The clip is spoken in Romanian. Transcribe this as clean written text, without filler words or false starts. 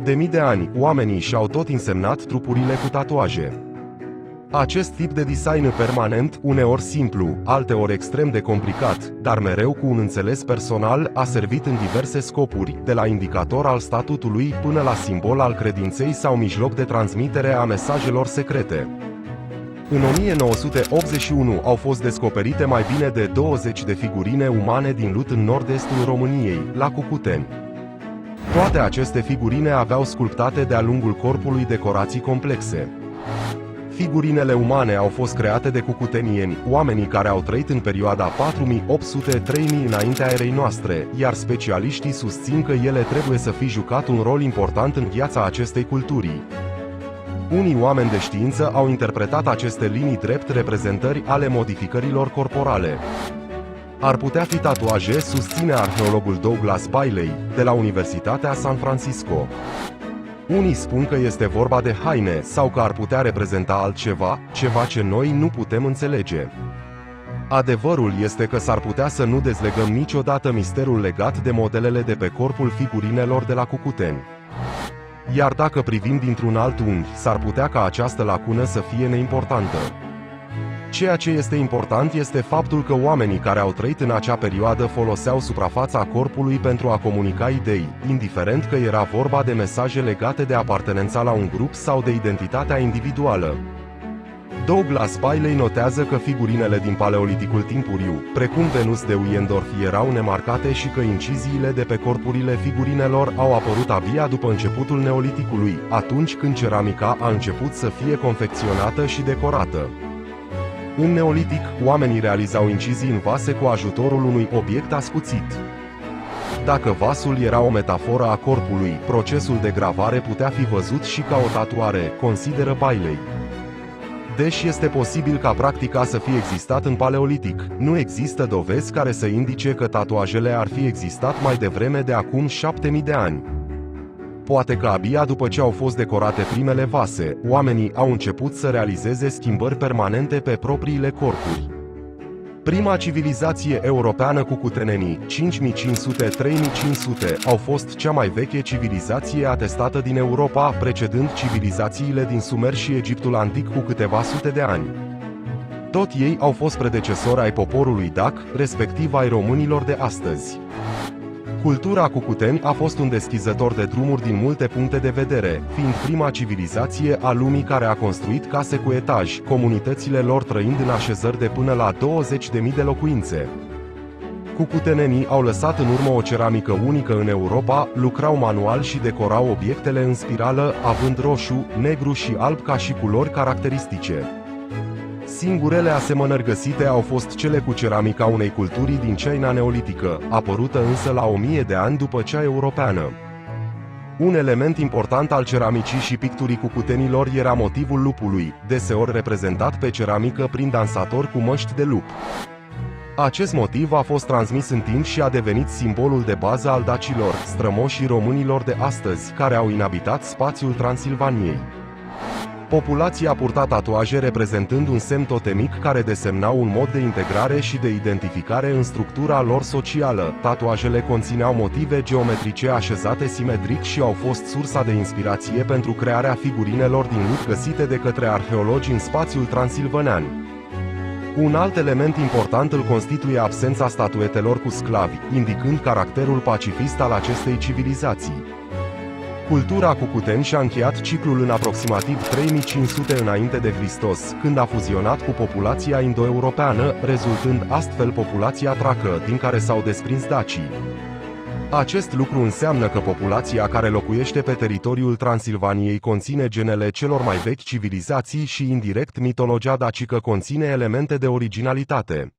De mii de ani, oamenii și-au tot însemnat trupurile cu tatuaje. Acest tip de design permanent, uneori simplu, alteori extrem de complicat, dar mereu cu un înțeles personal, a servit în diverse scopuri, de la indicator al statutului până la simbol al credinței sau mijloc de transmitere a mesajelor secrete. În 1981 au fost descoperite mai bine de 20 de figurine umane din lut în nord-estul României, la Cucuteni. Toate aceste figurine aveau sculptate de-a lungul corpului decorații complexe. Figurinele umane au fost create de cucutenieni, oamenii care au trăit în perioada 4800-3000 înaintea erei noastre, iar specialiștii susțin că ele trebuie să fi jucat un rol important în viața acestei culturi. Unii oameni de știință au interpretat aceste linii drept reprezentări ale modificărilor corporale. Ar putea fi tatuaje, susține arheologul Douglas Bailey, de la Universitatea San Francisco. Unii spun că este vorba de haine sau că ar putea reprezenta altceva, ceva ce noi nu putem înțelege. Adevărul este că s-ar putea să nu dezlegăm niciodată misterul legat de modelele de pe corpul figurinelor de la Cucuteni. Iar dacă privim dintr-un alt unghi, s-ar putea ca această lacună să fie neimportantă. Ceea ce este important este faptul că oamenii care au trăit în acea perioadă foloseau suprafața corpului pentru a comunica idei, indiferent că era vorba de mesaje legate de apartenența la un grup sau de identitatea individuală. Douglas Bailey notează că figurinele din paleoliticul timpuriu, precum Venus de Uiendorf, erau nemarcate și că inciziile de pe corpurile figurinelor au apărut abia după începutul neoliticului, atunci când ceramica a început să fie confecționată și decorată. În neolitic, oamenii realizau incizii în vase cu ajutorul unui obiect ascuțit. Dacă vasul era o metaforă a corpului, procesul de gravare putea fi văzut și ca o tatuare, consideră Bailey. Deși este posibil ca practica să fie existat în paleolitic, nu există dovezi care să indice că tatuajele ar fi existat mai devreme de acum 7000 de ani. Poate că abia după ce au fost decorate primele vase, oamenii au început să realizeze schimbări permanente pe propriile corpuri. Prima civilizație europeană, cucutenenii, 5500-3500, au fost cea mai veche civilizație atestată din Europa, precedând civilizațiile din Sumer și Egiptul antic cu câteva sute de ani. Tot ei au fost predecesori ai poporului dac, respectiv ai românilor de astăzi. Cultura Cucuteni a fost un deschizător de drumuri din multe puncte de vedere, fiind prima civilizație a lumii care a construit case cu etaj, comunitățile lor trăind în așezări de până la 20.000 de locuințe. Cucutenenii au lăsat în urmă o ceramică unică în Europa, lucrau manual și decorau obiectele în spirală, având roșu, negru și alb ca și culori caracteristice. Singurele asemănări găsite au fost cele cu ceramica unei culturi din China neolitică, apărută însă la 1000 de ani după cea europeană. Un element important al ceramicii și picturii cucutenilor era motivul lupului, deseori reprezentat pe ceramică prin dansatori cu măști de lup. Acest motiv a fost transmis în timp și a devenit simbolul de bază al dacilor, strămoșii românilor de astăzi, care au inabitat spațiul Transilvaniei. Populația purta tatuaje reprezentând un semn totemic care desemnau un mod de integrare și de identificare în structura lor socială. Tatuajele conțineau motive geometrice așezate simetric și au fost sursa de inspirație pentru crearea figurinelor din lut găsite de către arheologi în spațiul transilvanean. Un alt element important îl constituie absența statuetelor cu sclavi, indicând caracterul pacifist al acestei civilizații. Cultura Cucuteni și-a încheiat ciclul în aproximativ 3500 înainte de Hristos, când a fuzionat cu populația indo-europeană, rezultând astfel populația tracă, din care s-au desprins dacii. Acest lucru înseamnă că populația care locuiește pe teritoriul Transilvaniei conține genele celor mai vechi civilizații și indirect mitologia dacică conține elemente de originalitate.